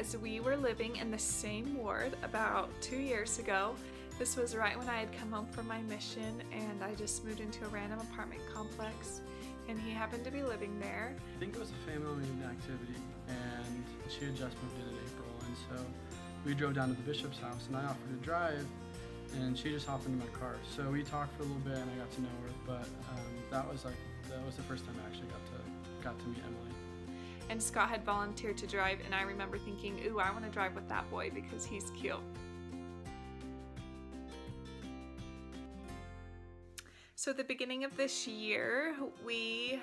guys, we were living in the same ward about 2 years ago. This was right when I had come home from my mission, and I just moved into a random apartment complex, and he happened to be living there. I think it was a family activity, and she had just moved in April, and so we drove down to the bishop's house, and I offered to drive, and she just hopped into my car. So we talked for a little bit, and I got to know her, but that was the first time I actually got to meet Emily. And Scott had volunteered to drive, and I remember thinking, ooh, I want to drive with that boy because he's cute. So at the beginning of this year, we'd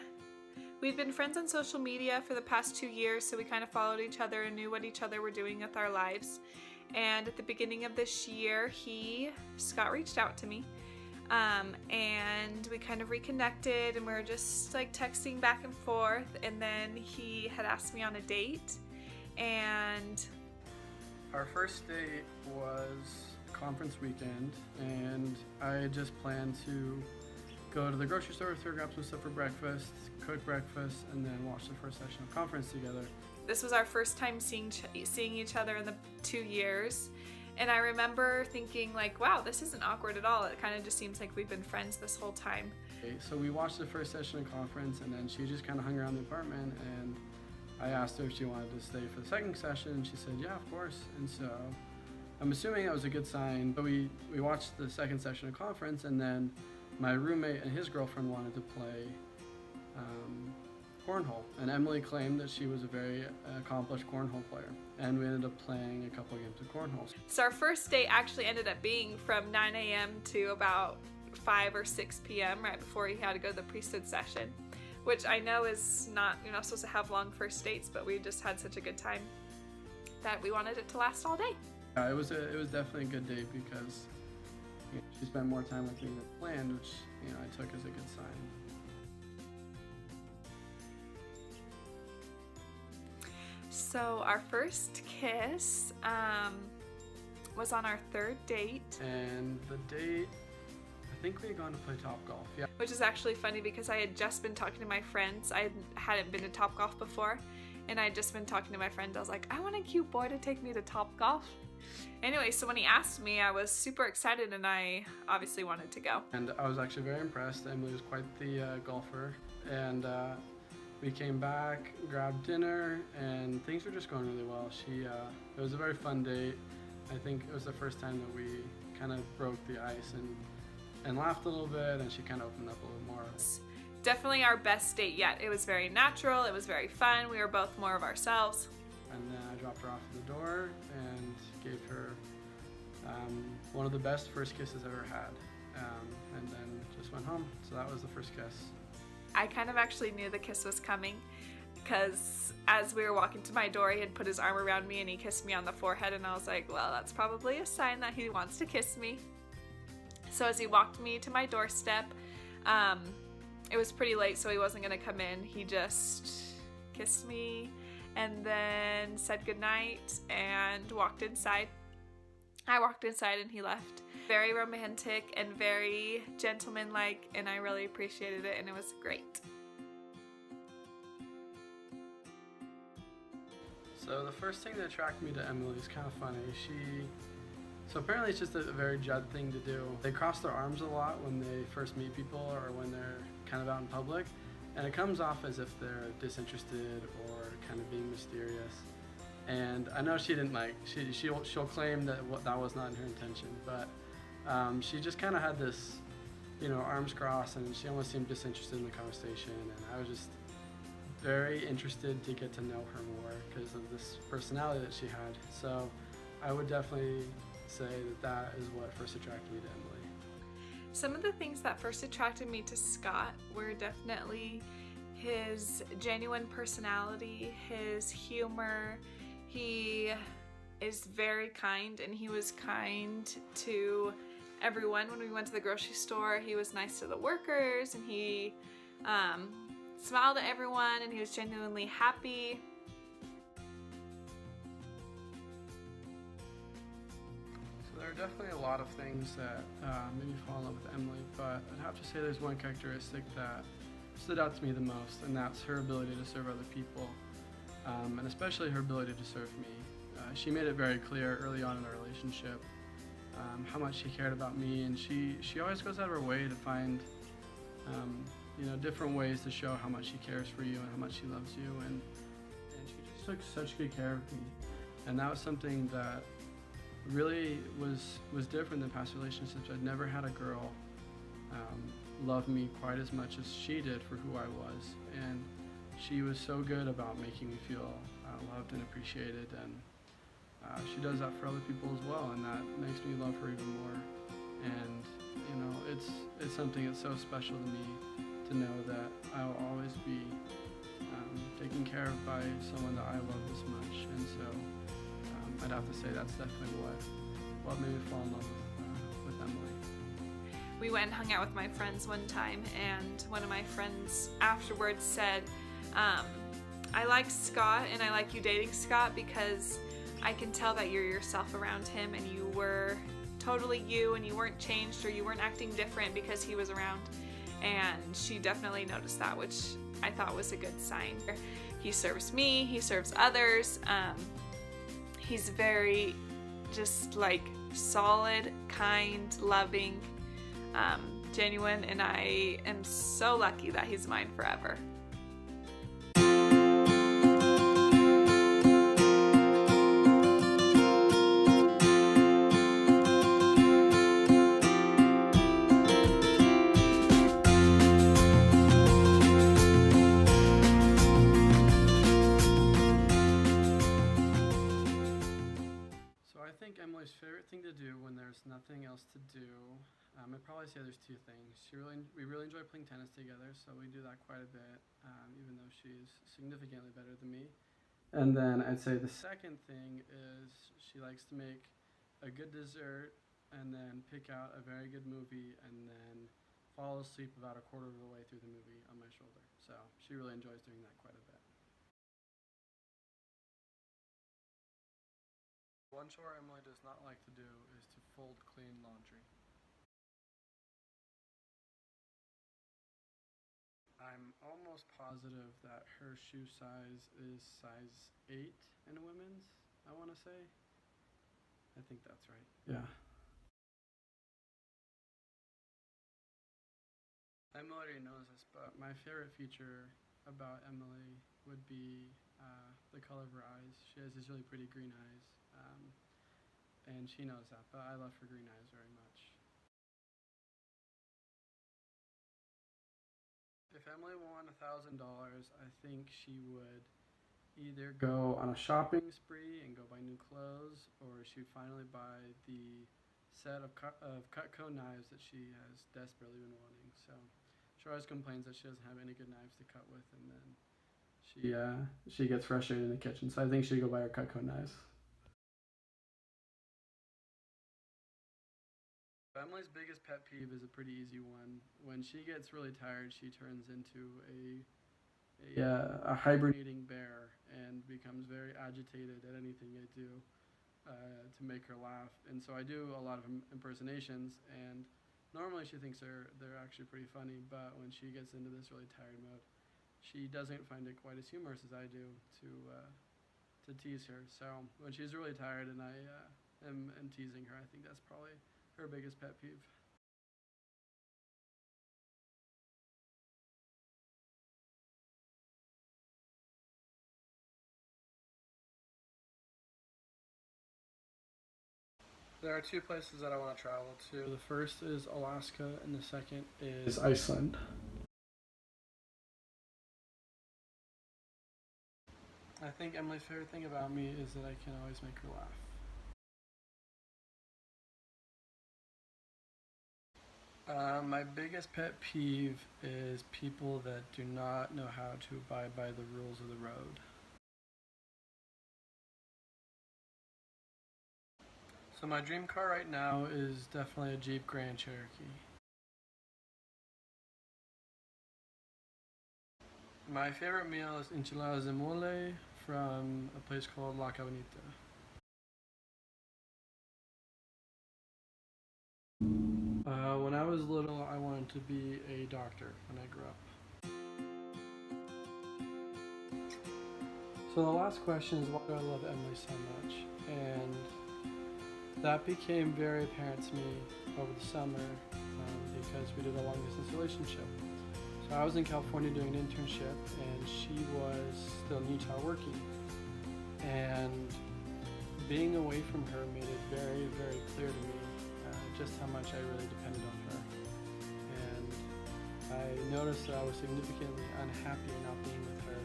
been friends on social media for the past 2 years, so we kind of followed each other and knew what each other were doing with our lives. And at the beginning of this year, Scott reached out to me, and we kind of reconnected, and we were just like texting back and forth, and then he had asked me on a date. And our first date was conference weekend, and I had just planned to go to the grocery store with her, grab some stuff for breakfast, cook breakfast, and then watch the first session of conference together. This was our first time seeing each other in the 2 years, and I remember thinking like, wow, this isn't awkward at all. It kind of just seems like we've been friends this whole time. Okay, so we watched the first session of conference, and then she just kind of hung around the apartment, and I asked her if she wanted to stay for the second session, and she said, yeah, of course. And so I'm assuming that was a good sign. But we watched the second session of conference, and then my roommate and his girlfriend wanted to play cornhole, and Emily claimed that she was a very accomplished cornhole player, and we ended up playing a couple of games of cornhole. So our first date actually ended up being from 9 a.m. to about 5 or 6 p.m. right before he had to go to the priesthood session, which I know is not, you're not supposed to have long first dates, but we just had such a good time that we wanted it to last all day. It was definitely a good date because she spent more time with me than planned, which I took as a good sign. So our first kiss was on our third date. And the date, I think we had gone to play Topgolf, yeah. Which is actually funny because I had just been talking to my friends. I hadn't been to Topgolf before, and I had just been talking to my friends. I was like, I want a cute boy to take me to Topgolf. Anyway, so when he asked me, I was super excited, and I obviously wanted to go. And I was actually very impressed. Emily was quite the golfer, and we came back, grabbed dinner, and things were just going really well. It was a very fun date. I think it was the first time that we kind of broke the ice and laughed a little bit, and she kind of opened up a little more. Definitely our best date yet. It was very natural, it was very fun, we were both more of ourselves. And then I dropped her off at the door and gave her one of the best first kisses I've ever had, and then just went home. So that was the first kiss. I kind of actually knew the kiss was coming because as we were walking to my door, he had put his arm around me and he kissed me on the forehead, and I was like, well, that's probably a sign that he wants to kiss me. So as he walked me to my doorstep, it was pretty late, so he wasn't going to come in. He just kissed me and then said goodnight and walked inside. I walked inside and he left. Very romantic and very gentlemanlike, and I really appreciated it, and it was great. So the first thing that attracted me to Emily is kind of funny. So apparently it's just a very Judd thing to do. They cross their arms a lot when they first meet people or when they're kind of out in public, and it comes off as if they're disinterested or kind of being mysterious. And I know she didn't she'll claim that that was not her intention, but she just kind of had this, arms crossed, and she almost seemed disinterested in the conversation, and I was just very interested to get to know her more because of this personality that she had. So I would definitely say that is what first attracted me to Emily. Some of the things that first attracted me to Scott were definitely his genuine personality, his humor. He is very kind, and he was kind to everyone. When we went to the grocery store, he was nice to the workers, and he smiled at everyone, and he was genuinely happy. So there are definitely a lot of things that made me fall in love with Emily, but I'd have to say there's one characteristic that stood out to me the most, and that's her ability to serve other people, and especially her ability to serve me. she made it very clear early on in our relationship how much she cared about me, and she always goes out of her way to find different ways to show how much she cares for you and how much she loves you, and she just took such good care of me. And that was something that really was different than past relationships. I'd never had a girl love me quite as much as she did for who I was, and she was so good about making me feel loved and appreciated, and she does that for other people as well, and that makes me love her even more. And it's something that's so special to me to know that I'll always be taken care of by someone that I love this much. And so I'd have to say that's definitely what made me fall in love with Emily. We went and hung out with my friends one time, and one of my friends afterwards said, I like Scott and I like you dating Scott because I can tell that you're yourself around him, and you were totally you, and you weren't changed or you weren't acting different because he was around. And she definitely noticed that, which I thought was a good sign. He serves me, he serves others. He's very just like solid, kind, loving, genuine, and I am so lucky that he's mine forever. Emily's favorite thing to do when there's nothing else to do, I'd probably say there's two things. We really enjoy playing tennis together, so we do that quite a bit, even though she's significantly better than me. And then I'd say the second thing is she likes to make a good dessert and then pick out a very good movie and then fall asleep about a quarter of the way through the movie on my shoulder. So she really enjoys doing that quite a bit. One chore Emily does not like to do is to fold clean laundry. I'm almost positive that her shoe size is size 8 in a women's, I want to say. I think that's right. Yeah. Emily already knows this, but my favorite feature about Emily would be the color of her eyes. She has these really pretty green eyes. And she knows that, but I love her green eyes very much. If Emily won $1,000, I think she would either go on a shopping spree and go buy new clothes, or she'd finally buy the set of Cutco knives that she has desperately been wanting. So she always complains that she doesn't have any good knives to cut with, and then she gets frustrated in the kitchen. So I think she'd go buy her Cutco knives. Emily's biggest pet peeve is a pretty easy one. When she gets really tired, she turns into a hibernating bear and becomes very agitated at anything I do to make her laugh. And so I do a lot of impersonations, and normally she thinks they're actually pretty funny, but when she gets into this really tired mode, she doesn't find it quite as humorous as I do to tease her. So when she's really tired and I am teasing her, I think that's probably her biggest pet peeve. There are two places that I want to travel to. The first is Alaska, and the second is Iceland. I think Emily's favorite thing about me is that I can always make her laugh. My biggest pet peeve is people that do not know how to abide by the rules of the road. So my dream car right now is definitely a Jeep Grand Cherokee. My favorite meal is enchiladas de mole from a place called La Cabanita. When I was little, I wanted to be a doctor when I grew up. So the last question is, why do I love Emily so much? And that became very apparent to me over the summer because we did a long distance relationship. So I was in California doing an internship and she was still in Utah working. And being away from her made it very, very clear to me just how much I really depended on her. And I noticed that I was significantly unhappy not being with her.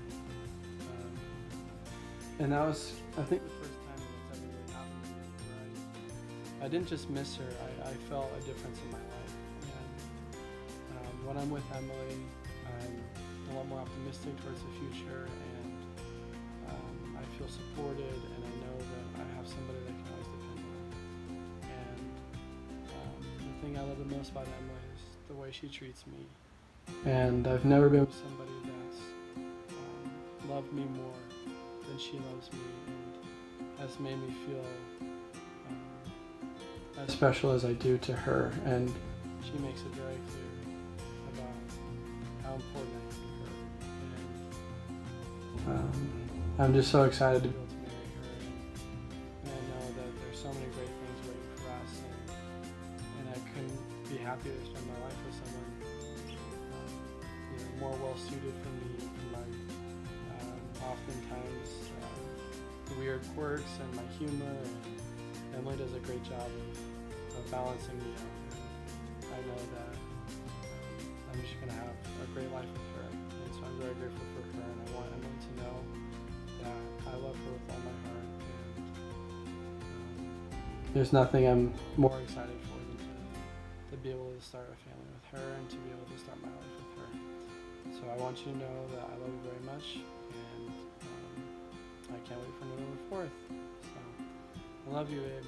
And that was, I think, the first time that it's ever really happened to me, where I didn't just miss her, I felt a difference in my life. And when I'm with Emily, I'm a lot more optimistic towards the future, and I feel supported, and I know that I have somebody that I can always depend on. And the thing I love the most about Emily is the way she treats me. And I've never been with somebody that's loved me more than she loves me, and has made me feel as special as I do to her. And she makes it very clear about how important I am to her. And I'm just so excited to be able to marry her, and I know that there's so many great things waiting for us, and I couldn't be happier to spend my life with someone more well suited for me, for my oftentimes weird quirks and my humor, and Emily does a great job of balancing me out. And I know that I'm just going to have a great life with her, and so I'm very grateful for her, and I want Emily to know that I love her with all my heart, and there's nothing I'm more excited for than to be able to start a family with her and to be able to start my life with her. So I want you to know that I love you very much, and I can't wait for November 4th. So I love you, babe.